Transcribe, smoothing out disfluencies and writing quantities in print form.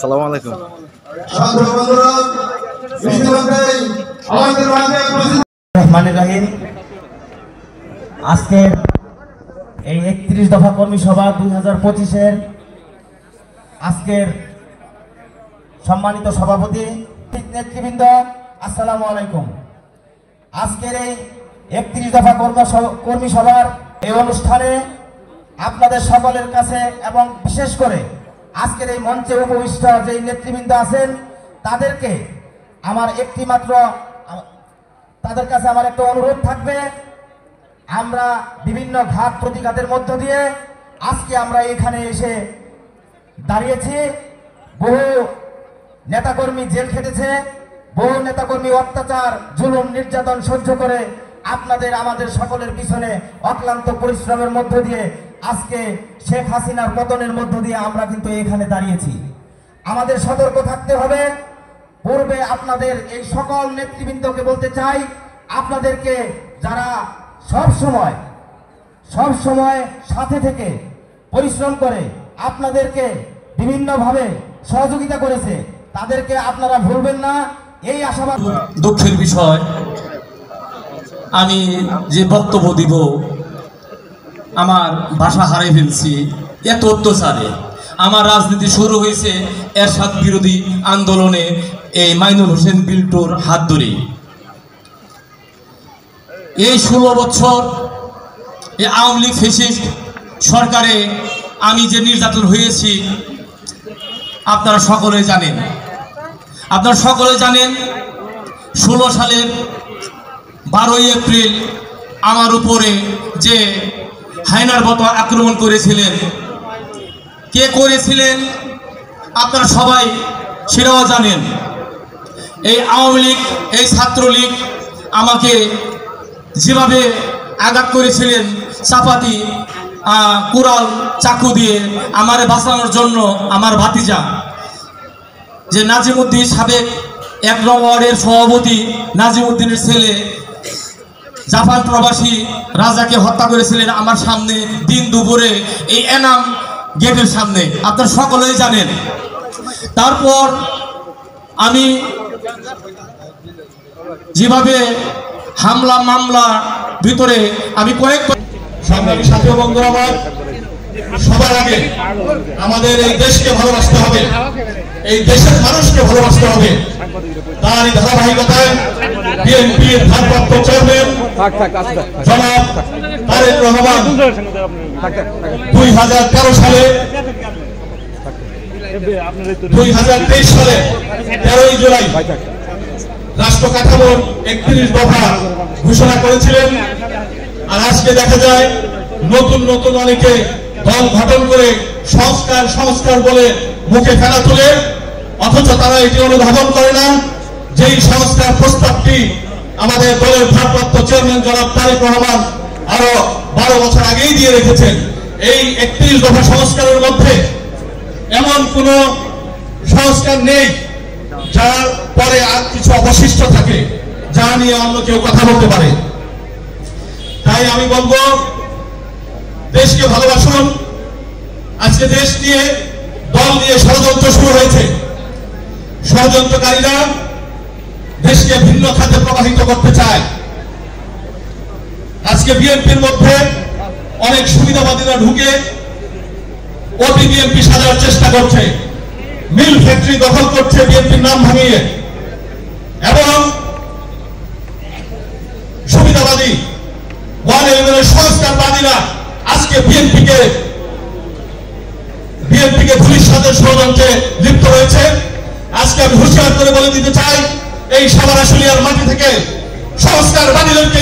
আসসালামু আলাইকুম। রহমানির রহিম। আজকের এই 31 দফা কর্মী সভা 2025-এর আজকের সম্মানিত সভাপতি নেতৃবৃন্দ, আসসালামু আলাইকুম। আজকের এই 31 দফা কর্মী সভার এই অনুষ্ঠানে আপনাদের সকলের কাছে এবং বিশেষ করে আজকের এই মঞ্চে উপবিষ্ট যে নেতৃবৃন্দ আছেন তাদেরকে আমার তাদের কাছে আমার একটা অনুরোধ থাকবে। আমরা বিভিন্ন ঘাত প্রতিঘাতের মধ্য দিয়ে আজকে আমরা এখানে এসে দাঁড়িয়েছি। বহু নেতাকর্মী জেল খেটেছে, বহু নেতাকর্মী অত্যাচার জুলুম নির্যাতন সহ্য করে আপনাদের আমাদের সকলের পিছনে অক্লান্ত পরিশ্রমের মধ্য দিয়ে আজকে শেখ হাসিনার পতনের মধ্য দিয়ে আমরা কিন্তু এখানে দাঁড়িয়েছি। আমাদের সতর্ক থাকতে হবে। পূর্বে আপনাদের এই সকল নেতৃবৃন্দকে বলতে চাই, আপনাদেরকে যারা সব সময় সাথে থেকে পরিশ্রম করে আপনাদেরকে বিভিন্নভাবে সহযোগিতা করেছে, তাদেরকে আপনারা ভুলবেন না। এই আশাবাদ। দুঃখের বিষয়, আমি যে বক্তব্য দিব আমার ভাষা হারিয়ে ফেলছি। এত অত্যাচারে আমার রাজনীতি শুরু হয়েছে এরশাদ বিরোধী আন্দোলনে এই মাইনুল হোসেন বিল্টুর হাত ধরে। এই 16 বছর এই আওয়ামী লীগ ফ্যাসিস্ট সরকারে আমি যে নির্যাতন হয়েছি আপনারা সকলে জানেন। 16 সালের 12 এপ্রিল আমার উপরে যে হায়নার মতো আক্রমণ করেছিলেন, কে করেছিলেন আপনারা সবাই সেটাও জানেন। এই আওয়ামী লীগ, এই ছাত্রলীগ আমাকে যেভাবে আঘাত করেছিলেন, চাপাতি কুড়াল চাকু দিয়ে আমার বাঁচানোর জন্য আমার ভাতিজা যে নাজিমউদ্দিন সাবেক 1 নং ওয়ার্ডের সভাপতি নাজিমউদ্দিনের ছেলে জাপান প্রবাসী রাজাকে হত্যা করেছিলেন আমার সামনে দিন দুপুরে এই এনাম গেটের সামনে, আপনারা সকলেই জানেন। তারপর আমি যেভাবে হামলা মামলা ভিতরে আমি সংগ্রামী সাথী ও বন্ধুরা, আমার সবার আগে আমাদের এই দেশকে ভালোবাসতে হবে, এই দেশের মানুষকে ভালোবাসতে হবে। তার এই ধারাবাহিকতায় বিএনপির ভারপ্রাপ্ত চেয়ারম্যান জনাব তারেক রহমান 2013 সালে 2023 সালে 13 জুলাই রাষ্ট্র কাঠামোর 31 দফা ঘোষণা করেছিলেন। আর আজকে দেখা যায় নতুন নতুন অনেকে দল গঠন করে সংস্কার বলে মুখে ফেলা তুলে, অথচ তারা এটি অনুধাবন করে না যেই সংস্কার প্রস্তাবটি আমাদের দলের ভারপ্রাপ্ত চেয়ারম্যান জনাব তারেক রহমান আরো 12 বছর আগেই দিয়ে রেখেছেন। এই 31 দফা সংস্কারের মধ্যে এমন কোন সংস্কার নেই যার পরে আর কিছু অবশিষ্ট থাকে যা নিয়ে অন্য কেউ কথা বলতে পারে। তাই আমি বলবো, দেশকে ভালোবাসুন। আজকে দেশ নিয়ে দল নিয়ে ষড়যন্ত্র শুরু হয়েছে। ষড়যন্ত্রকারীরা দেশকে ভিন্ন খাতে প্রবাহিত করতে চায়। আজকে বিএনপির মধ্যে অনেক সুবিধাবাদীরা ঢুকে ওপি বিএনপি সাজার চেষ্টা করছে, মিল ফ্যাক্টরি দখল করছে বিএনপির নাম ভাঙিয়ে, এবং সুবিধাবাদী 111 সংস্কারবাদীরা আজকে বিএনপিকে পুলিশ সাথে ষড়যন্ত্রে লিপ্ত রয়েছে। আজকে আমি হুঁশিয়ার করে বলে দিতে চাই, এই সাভার আশুলিয়ার মাটি থেকে সংস্কারবাদীদেরকে